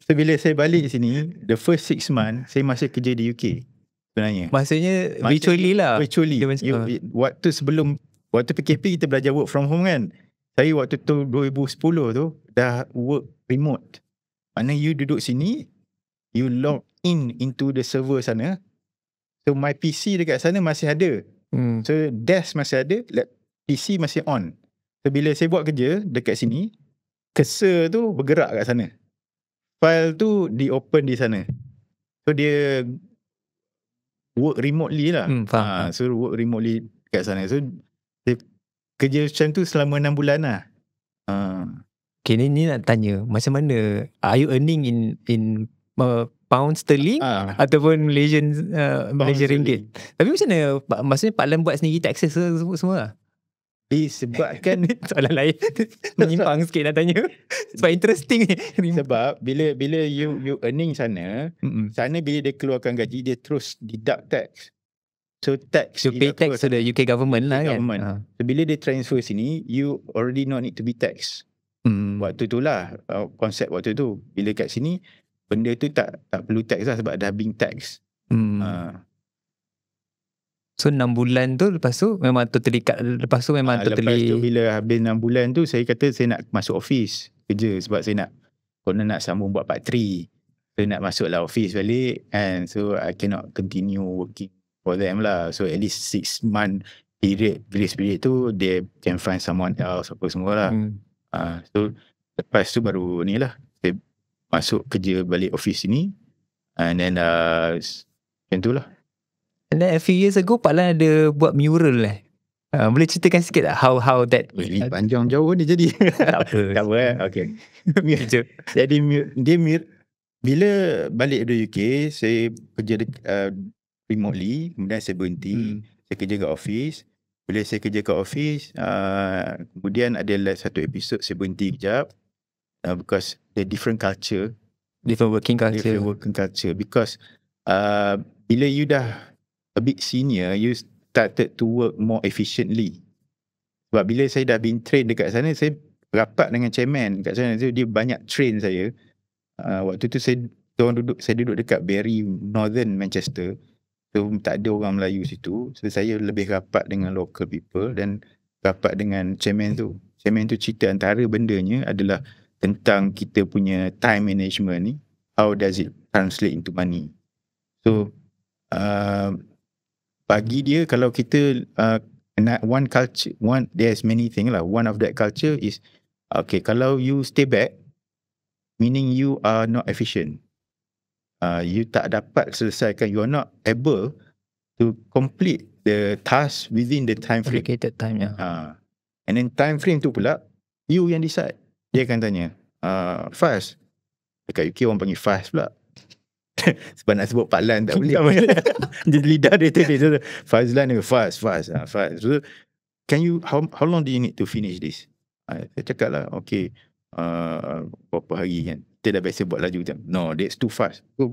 So bila saya balik sini, the first 6 months saya masih kerja di UK sebenarnya. Maksudnya virtually lah. Virtually. Waktu PKP kita belajar work from home kan. Saya waktu tu 2010 tu dah work remote. Mana you duduk sini, you log into the server sana. So my PC dekat sana masih ada. So desk masih ada, PC masih on. So bila saya buat kerja dekat sini, cursor tu bergerak kat sana. File tu di open di sana. So dia work remotely lah. So work remotely kat sana. So dia kerja macam tu selama 6 bulan lah. Okay, ni nak tanya, macam mana, are you earning in pound sterling ataupun Malaysian ringgit? Tapi macam mana, maksudnya Pak Lan buat sendiri taxes semua lah? Disebabkan soalan lain menyimpang sikit nak tanya sebab interesting ni. Sebab bila you earning sana, sana bila dia keluarkan gaji, dia terus deduct tax. So tax, you pay tax to the UK government lah kan. So bila dia transfer sini, you already not need to be taxed. Waktu tu lah konsep waktu tu. Bila kat sini, benda tu tak perlu tax lah sebab dah being tax. So 6 bulan tu lepas tu memang totally lepas tu memang totally. Lepas tu bila habis 6 bulan tu, saya kata saya nak masuk office kerja sebab saya nak sambung buat part 3. Saya nak masuk lah office balik, and so I cannot continue working for them lah. So at least 6 month grace period tu they can find someone else apa semua lah. So lepas tu baru ni lah saya masuk kerja balik office ni, and then macam tu lah. And then a few years ago Pak Lan ada buat mural boleh ceritakan sikit tak how that panjang jauh ni jadi. Tak apa. Okay. Jadi dia bila balik dari UK, saya kerja remotely, kemudian saya berhenti. Saya kerja kat office. Bila saya kerja kat office, kemudian ada satu episod saya berhenti kejap, because the different working culture, because bila you dah a bit senior, you started to work more efficiently. Sebab bila saya dah been train dekat sana, saya rapat dengan chairman kat sana, so dia banyak train saya. Waktu tu saya duduk dekat Barry, Northern Manchester, so tak ada orang Melayu situ, so saya lebih rapat dengan local people dan rapat dengan chairman tu. Chairman tu cerita antara bendanya adalah tentang kita punya time management ni, how does it translate into money. So bagi dia, kalau kita one culture, there's many things lah. One of that culture is, okay, kalau you stay back, meaning you are not efficient. You tak dapat selesaikan, you are not able to complete the task within the time frame. Allocated time, And then time frame tu pula, you yang decide. dia akan tanya, Faz. Dekat UK orang panggil Faz pula. Sebab nak sebut Pak Lan tak boleh. Jadi lidah dia tu, Fazlan ni, Faz. Faz. So, can you, how long do you need to finish this? Saya cakap lah, okay, berapa hari kan. Kita dah biasa buat laju macam, no, that's too fast. I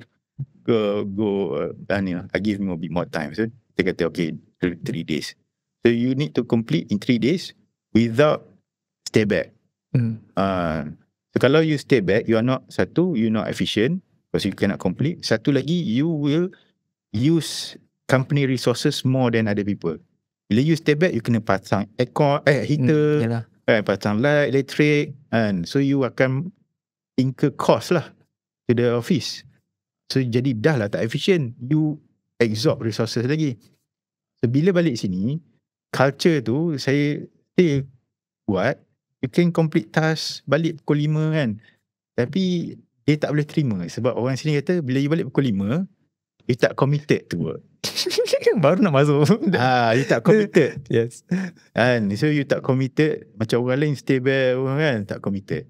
give him a bit more time. So, kita kata, okay, 3 days. So, you need to complete in 3 days without stay back. So, kalau you stay back, you're not efficient because you cannot complete. Satu lagi, you will use company resources more than other people. Bila you stay back, you kena pasang aircon, heater, pasang light, electric, and so you akan incur cost lah to the office. So jadi dah lah tak efficient, you absorb resources lagi. So bila balik sini, culture tu saya buat, you can complete task balik pukul 5 kan. Tapi dia tak boleh terima sebab orang sini kata bila you balik pukul 5, you tak committed to work. Baru nak masuk. You tak committed. Yes. And so you tak committed, macam orang lain stay back kan, tak committed.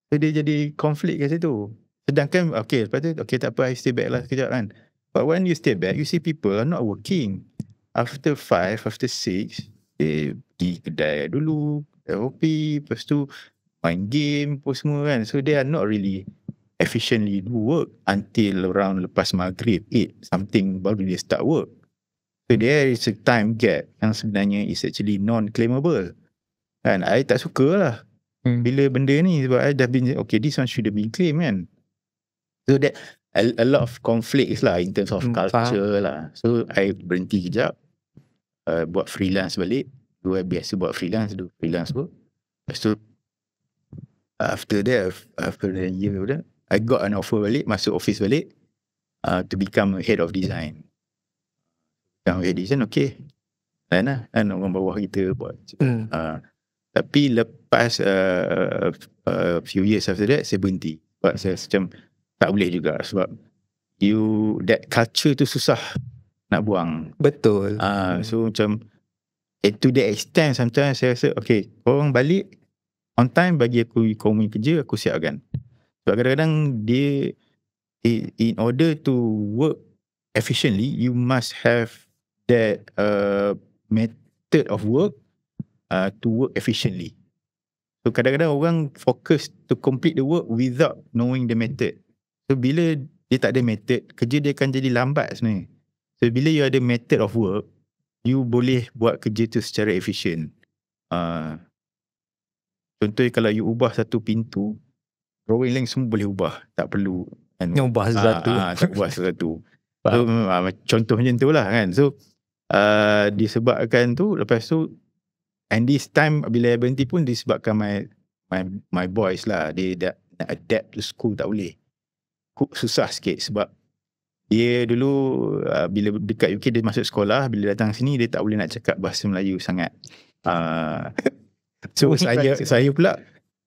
So dia jadi konflik kat situ. Sedangkan okay, lepas tu okay tak apa, I stay back lah sekejap kan. But when you stay back, you see people are not working. After 5, after 6, they pergi kedai dulu, kopi, lepas tu main game pun semua kan. So they are not really efficiently do work until around lepas maghrib 8 something baru dia start work. So there is a time gap yang sebenarnya is actually non-claimable. And I tak suka lah bila benda ni sebab I dah been okay, this one should have been claimed kan. So that a lot of conflicts lah in terms of culture lah. So I berhenti kejap, buat freelance balik. Dulu I biasa buat freelance work. Lepas tu after that, after a year dah, I got an offer balik, masuk office balik, to become a head of design. Become head design, okay. Dan lah, kan orang bawah kita buat. Tapi lepas few years after that, saya berhenti. Sebab saya macam tak boleh juga. Sebab that culture tu susah nak buang. Betul. So macam, to the extent sometimes saya rasa, okay, korang balik on time bagi aku komen kerja, aku siapkan. Sebab kadang-kadang dia, in order to work efficiently, you must have that method of work to work efficiently. So kadang-kadang orang fokus to complete the work without knowing the method. So bila dia tak ada method, kerja dia akan jadi lambat sebenarnya. So bila you ada method of work, you boleh buat kerja tu secara efficient. Contohnya kalau you ubah satu pintu, drawing lain semua boleh ubah. Tak perlu ubah sesuatu. Tak ubah sesuatu. So, contoh macam tu lah kan. So disebabkan tu, lepas tu, and this time bila I berhenti pun disebabkan my boys lah, dia nak adapt to school tak boleh. Susah sikit sebab dia dulu bila dekat UK dia masuk sekolah, bila datang sini dia tak boleh nak cakap bahasa Melayu sangat. So saya pula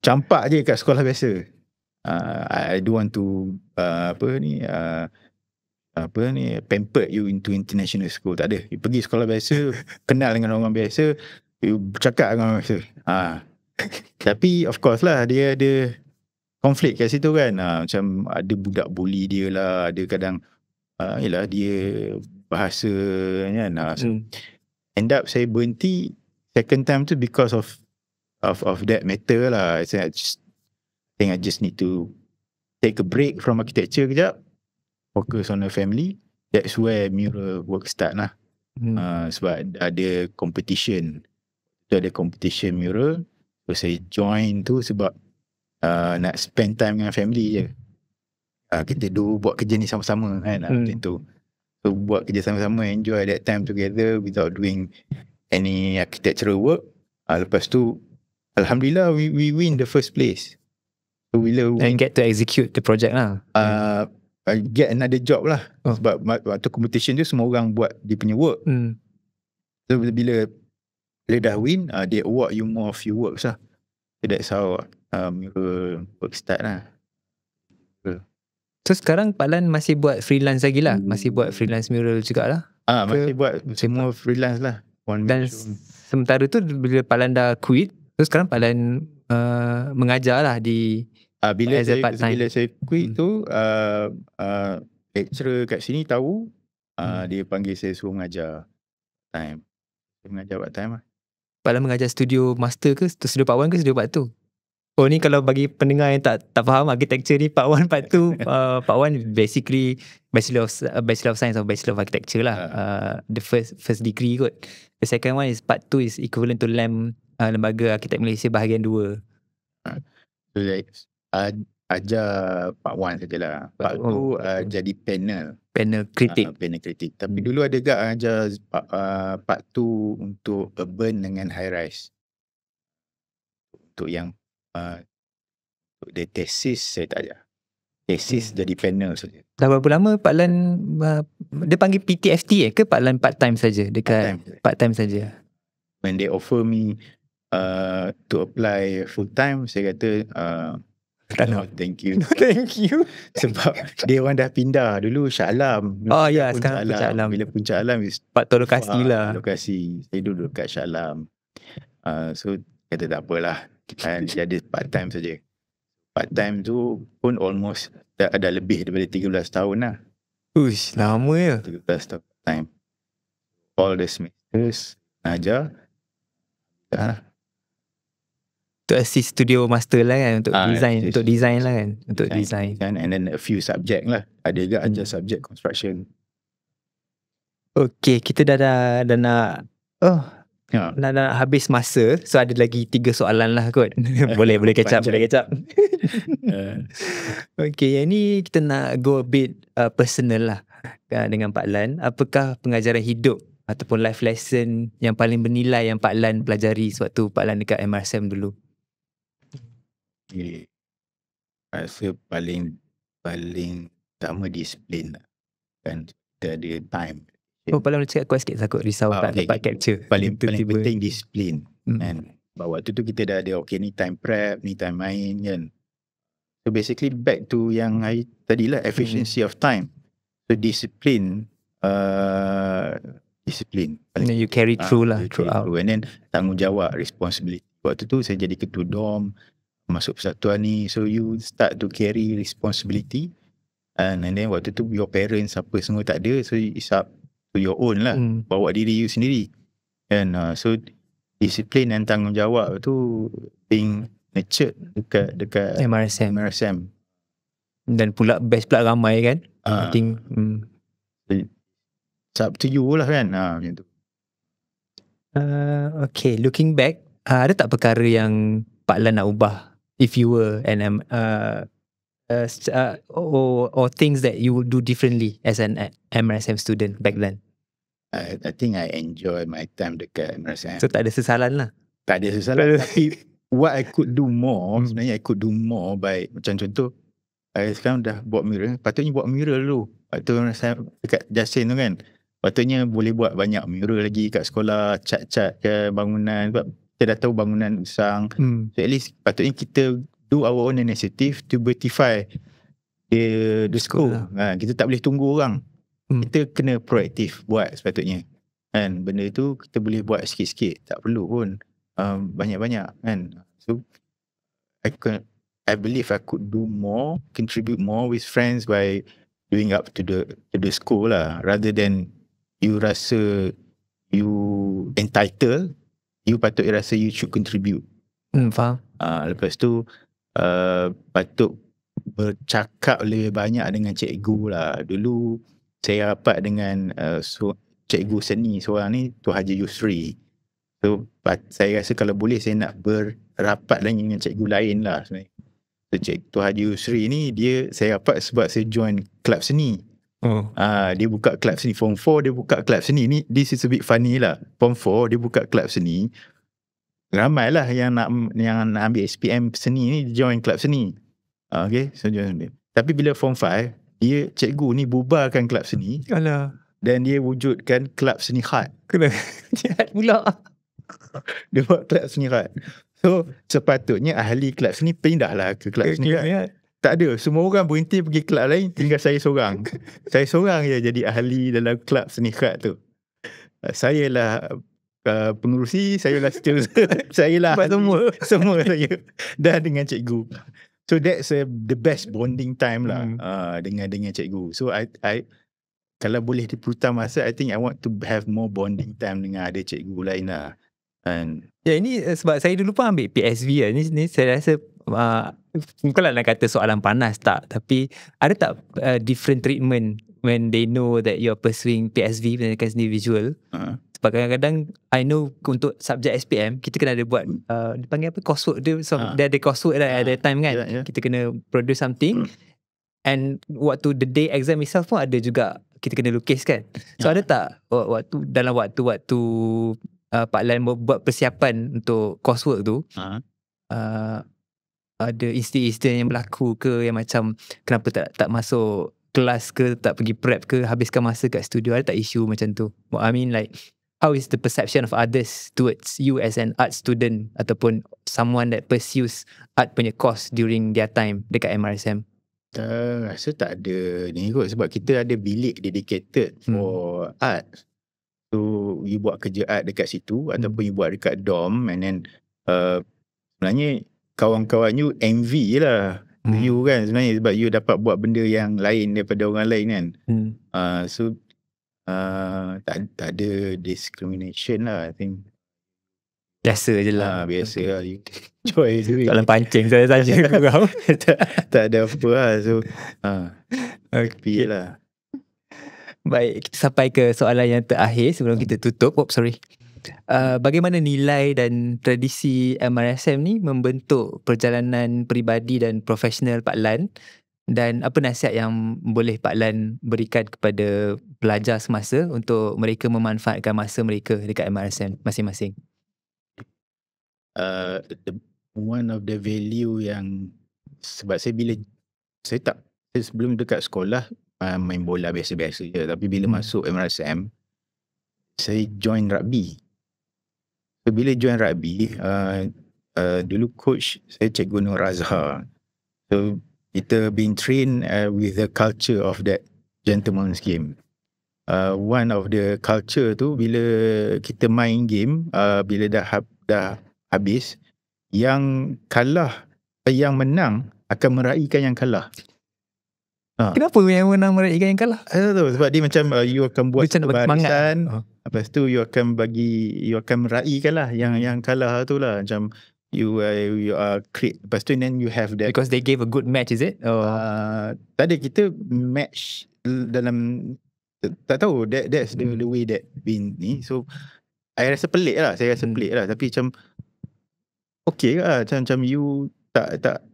campak je kat sekolah biasa. I don't want to pamper you into international school. Tak ada. You pergi sekolah biasa, kenal dengan orang biasa, you bercakap dengan orang biasa. Tapi of course lah, dia ada konflik kat situ kan. Macam ada budak bully dia lah, ada kadang yelah dia bahasa kan. So end up saya berhenti second time tu because of that matter lah. I think I just need to take a break from architecture kejap, focus on the family. That's where mural work start lah. Sebab ada competition. Ada competition mural. So saya join tu sebab nak spend time dengan family je. Kita dulu buat kerja ni sama-sama kan. Macam tu. So buat kerja sama-sama, enjoy that time together without doing any architectural work. Lepas tu alhamdulillah we win the first place. So and get to execute the project lah. I get another job lah. Sebab waktu competition tu semua orang buat dia punya work. So bila dah win, they award you more of your works lah. So that's how mural work start lah. So sekarang Pak Lan masih buat freelance lagi lah? Masih buat freelance mural jugalah? Masih buat semua freelance lah. Dan sementara tu bila Pak Lan dah quit, so sekarang Pak Lan mengajar lah di Bila as a part time. saya quit tu, lecturer kat sini tahu, dia panggil saya suruh mengajar time. Saya mengajar part time lah. Pak Lan mengajar studio master ke, studio part 1 ke studio part 2? Oh ni kalau bagi pendengar yang tak faham architecture ni, part 1 part 2. Part 1 basically Bachelor of Science or Bachelor of Architecture lah. The first degree kot. The second one is part 2 is equivalent to LAM, Lembaga Arkitek Malaysia bahagian 2. So like, ajar part 1 sajalah. Part 2 jadi panel kritik. Panel kritik. Tapi dulu ada gak ajar part 2 untuk urban dengan high rise. Untuk yang untuk the thesis saya tak ajar. Thesis jadi panel saja. Dah berapa lama Pak Lan dia panggil PTFT ke Pak Lan part time saja dekat part time saja. When they offer me to apply full time, saya kata thank you. Thank you. Sebab dia orang dah pindah dulu Shah Alam. Sekarang Puncak Alam. Bila Puncak Alam Pak Tok lokasi lah. Lokasi. Saya dulu dekat Shah Alam. So kata tak apalah. Jadi part time saja. Part time tu pun almost dah lebih daripada 13 tahun lah. Uish, lama ya. 13 tahun part time. All the semesters ajar. Untuk assist studio master lah kan, untuk design lah kan, untuk design. And then a few subject lah. Ada juga ajar subject construction. Okay, kita dah nak nak habis masa. So ada lagi 3 soalan lah kot. boleh catch up. Okay, yang ni kita nak go a bit personal lah dengan Pak Lan. Apakah pengajaran hidup ataupun life lesson yang paling bernilai yang Pak Lan pelajari sewaktu Pak Lan dekat MRSM dulu? Rasa paling utama disiplin lah. Kan kita ada time. Pak Lan boleh cakap kuat sikit, takut risau tak dapat capture. Paling penting disiplin. Kan waktu tu kita dah ada ni time prep, ni time main kan. So basically back to yang tadilah efficiency of time. So disiplin and you carry through lah throughout. And then tanggungjawab, responsibility. Waktu tu saya jadi ketua DOM, masuk persatuan ni, so you start to carry responsibility, and then waktu tu your parents apa semua tak ada, so it's up to your own lah, bawa diri you sendiri. And so disiplin dan tanggungjawab tu being nurtured dekat MRSM. Dan pula best pula ramai kan. I think it's up to you lah kan. Macam tu. Okay, looking back, ada tak perkara yang Pak Lan nak ubah if you were or things that you would do differently as an MRSM student back then? I think I enjoy my time dekat MRSM. So tak ada sesalan lah? Tak ada sesalan. Tapi what I could do more, sebenarnya I could do more by, macam contoh, I sekarang dah buat mural. Patutnya buat mural dulu. Waktu saya dekat Jasin tu kan, patutnya boleh buat banyak mural lagi kat sekolah, cat-cat ke bangunan. Sebab kita dah tahu bangunan usang. So at least patutnya kita do our own initiative to beautify the school. Kita tak boleh tunggu orang. Kita kena proaktif buat sepatutnya. And benda tu kita boleh buat sikit-sikit. Tak perlu pun banyak-banyak kan. So I believe I could do more, contribute more with friends by doing up to the school lah. Rather than you rasa you entitled, you patut rasa you should contribute. Faham. Lepas tu patut bercakap lebih banyak dengan cikgu lah. Dulu saya rapat dengan cikgu seni seorang ni, Tuan Haji Yusri. So saya rasa kalau boleh saya nak berapat lagi dengan cikgu lain lah sebenarnya. So Tuan Haji Yusri ni saya rapat sebab saya join kelab seni. Dia buka kelab seni Form 4, dia buka kelab seni ni. This is a bit funny lah. Form 4 dia buka kelab seni. Ramai lah yang nak ambil SPM seni ni join kelab seni. Okay, so join dia. Tapi bila Form 5 dia cikgu ni bubarkan kelab seni. Alah. Dan dia wujudkan kelab seni khat. Kena jahat pula. Dia buat kelab seni khat. So sepatutnya ahli kelab seni pindahlah ke kelab seni khat. Tak ada, semua orang berhenti pergi kelab lain, tinggal saya seorang. Saya seorang je jadi ahli dalam kelab seni khat tu. Saya lah pengurusi, saya lah still saya lah Buat semua saya dah dengan cikgu. So that's the best bonding time lah dengan cikgu. So I kalau boleh diputar masa, I think I want to have more bonding time dengan ada cikgu lain lah. And ini sebab saya dulu pun ambil PSV lah. Ni saya rasa bukanlah nak kata soalan panas tak, tapi ada tak different treatment when they know that you're pursuing PSV pendidikan seni visual? Sebab kadang-kadang I know untuk subjek SPM kita kena ada buat dipanggil apa, coursework dia. So dia ada coursework at that time kan. Kita kena produce something. And waktu the day exam itself pun ada juga kita kena lukis kan. So ada tak dalam waktu Pak Lan buat persiapan untuk coursework tu, ada insiden yang berlaku ke, yang macam kenapa tak masuk kelas ke, tak pergi prep ke, habiskan masa kat studio? Ada tak isu macam tu? I mean like, how is the perception of others towards you as an art student ataupun someone that pursues art punya course during their time dekat MRSM? Rasa tak ada ni kot, sebab kita ada bilik dedicated for art. So you buat kerja art dekat situ ataupun you buat dekat dorm, and then sebenarnya kawan-kawan you envy je lah you kan sebenarnya, sebab you dapat buat benda yang lain daripada orang lain kan. So tak ada discrimination lah, I think. Biasa je lah. Biasa lah. You enjoy doing. Soalan pancing saya tanya kau. tak ada apa lah. So okay lah. Baik, kita sampai ke soalan yang terakhir sebelum kita tutup. Sorry. Bagaimana nilai dan tradisi MRSM ni membentuk perjalanan peribadi dan profesional Pak Lan, dan apa nasihat yang boleh Pak Lan berikan kepada pelajar semasa untuk mereka memanfaatkan masa mereka dekat MRSM masing-masing? One of the value yang, sebab saya sebelum dekat sekolah main bola biasa-biasa je, tapi bila masuk MRSM saya join rugby. So bila join rugby, dulu coach saya Cikgu Nur Razhar. So kita been trained with the culture of that gentleman's game. One of the culture tu, bila kita main game, bila dah habis, yang menang akan meraihkan yang kalah. Kenapa yang menang meraihkan yang kalah? Sebab dia macam you akan buat barisan, lepas tu you akan meraihkan lah yang kalah tu lah. Macam you create, lepas tu then you have that. Because they gave a good match, is it? Tak ada, kita match dalam, tak tahu, that's the way that been ni. So saya rasa pelik lah, tapi macam okay lah, macam you tak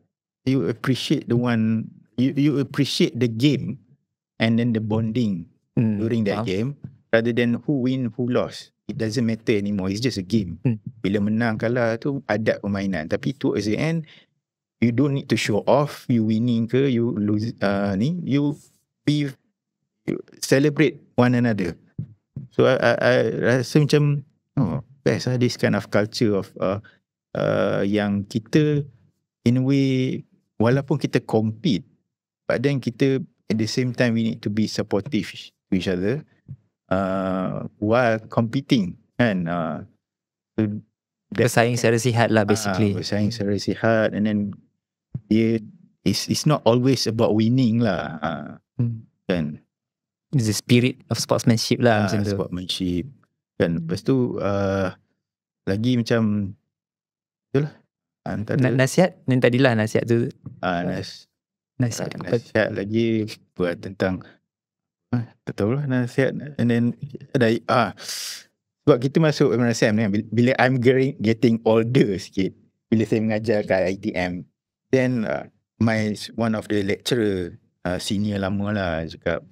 you appreciate the one, you appreciate the game and then the bonding during that game, rather than who win who lost. It doesn't matter anymore, it's just a game. Bila menang kalah tu adab permainan, tapi towards the end you don't need to show off you winning ke you lose, you celebrate one another. So I rasa macam best lah this kind of culture of yang kita in a way, walaupun kita compete, but then kita at the same time we need to be supportive to each other while competing kan. Bersaing secara sihat lah basically. Bersaing secara sihat, and then it's not always about winning lah kan. It's the spirit of sportsmanship lah macam tu. Sportsmanship kan. Lepas tu lagi macam itulah nasihat ni tadilah, nasihat tu nasihat lagi buat tentang tak tahulah nasihat. And then sebab kita masuk MRSM ni, bila I'm getting older sikit, bila saya mengajar kat ITM, then one of the lecturer senior lama lah cakap,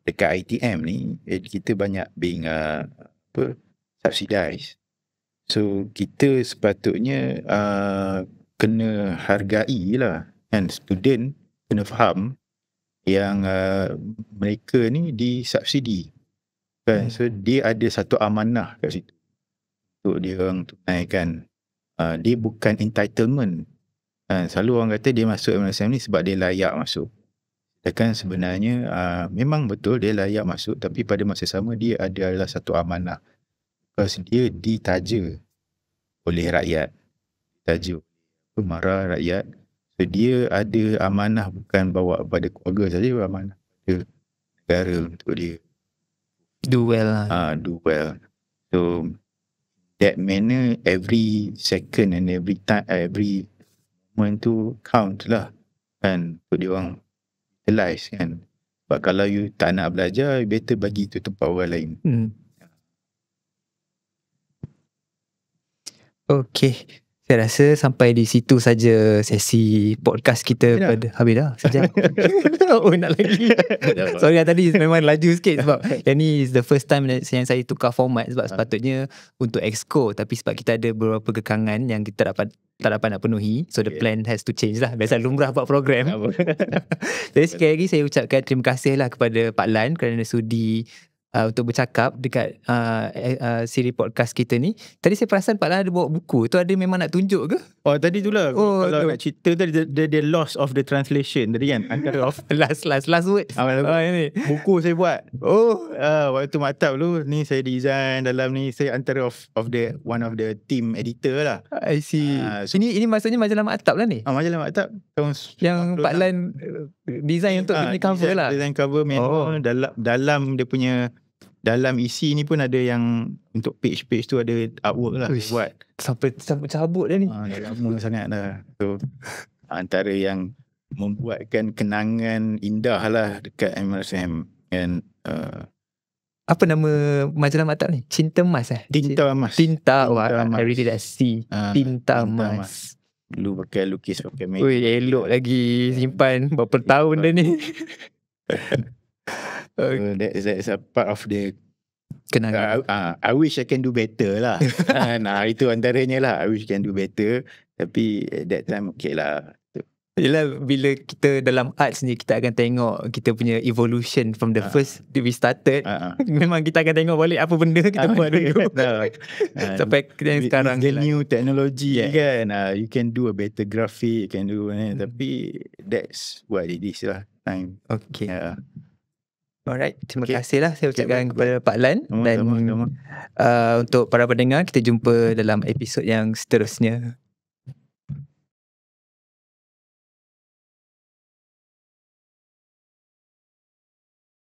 dekat ITM ni kita banyak being subsidized. So kita sepatutnya kena hargai lah kan, student kena faham yang mereka ni disubsidi kan. So dia ada satu amanah kat situ untuk dia orang tunaikan. Dia bukan entitlement kan. Selalu orang kata dia masuk MRSM ni sebab dia layak masuk. Sedangkan sebenarnya memang betul dia layak masuk, tapi pada masa sama dia adalah satu amanah. because dia ditaja oleh rakyat, ditaja marah rakyat. So dia ada amanah, bukan bawa pada keluarga saja, amanah pada negara untuk dia do well lah. do well. So that manner, every second and every time, every moment tu count lah kan, untuk dia orang utilize kan. Sebab kalau you tak nak belajar, you better bagi tu tempat orang lain. Okay, saya rasa sampai di situ saja sesi podcast kita pada habis dah sejam. Oh, nak lagi. Sorry lah, tadi memang laju sikit sebab yang ni is the first time yang saya tukar format, sebab sepatutnya untuk Exco, tapi sebab kita ada beberapa kekangan yang kita tak dapat nak penuhi, so the plan has to change lah. Biasa lumrah buat program. Jadi sekali lagi saya ucapkan terima kasih lah kepada Pak Lan kerana sudi untuk bercakap dekat siri podcast kita ni. Tadi saya perasan Pak Lan ada bawa buku tu, ada memang nak tunjuk ke? Oh, tadi tu lah. Kalau nak cerita tadi, the loss of the translation tadi kan, antara of last words. Ini buku saya buat. Waktu maktab dulu ni, saya design dalam ni, saya antara of the one of the team editor lah. I see. So ini maksudnya majalah maktab lah ni? Majalah maktab yang Pak Lan design untuk cover lah. Design cover memang dalam dia punya, dalam isi ni pun ada yang untuk page-page tu ada artwork lah. Buat sampai cabut dah ni. Dah lama sangat dah. So antara yang membuatkan kenangan indah lah dekat MRSM. And apa nama majalah maktab ni? Cinta Emas Tinta Emas. Tinta Emas. I really dah see. Tinta Emas. Dulu pakai lukis pakai meja. Ui, elok lagi, simpan berapa tahun dah ni. That's a part of the kenangan. I wish I can do better lah. Itu antaranya lah. I wish I can do better. Tapi at that time okay lah. Yelah, bila kita dalam arts ni, kita akan tengok kita punya evolution from the first we started. Memang kita akan tengok balik apa benda kita buat dulu. Sampai yang sekarang. The new technology kan. You can do a better graphic, you can do tapi that's what it is lah. Time. Okay. Alright, terima kasih lah saya ucapkan kepada Pak Lan. Dan untuk para pendengar, kita jumpa dalam episod yang seterusnya.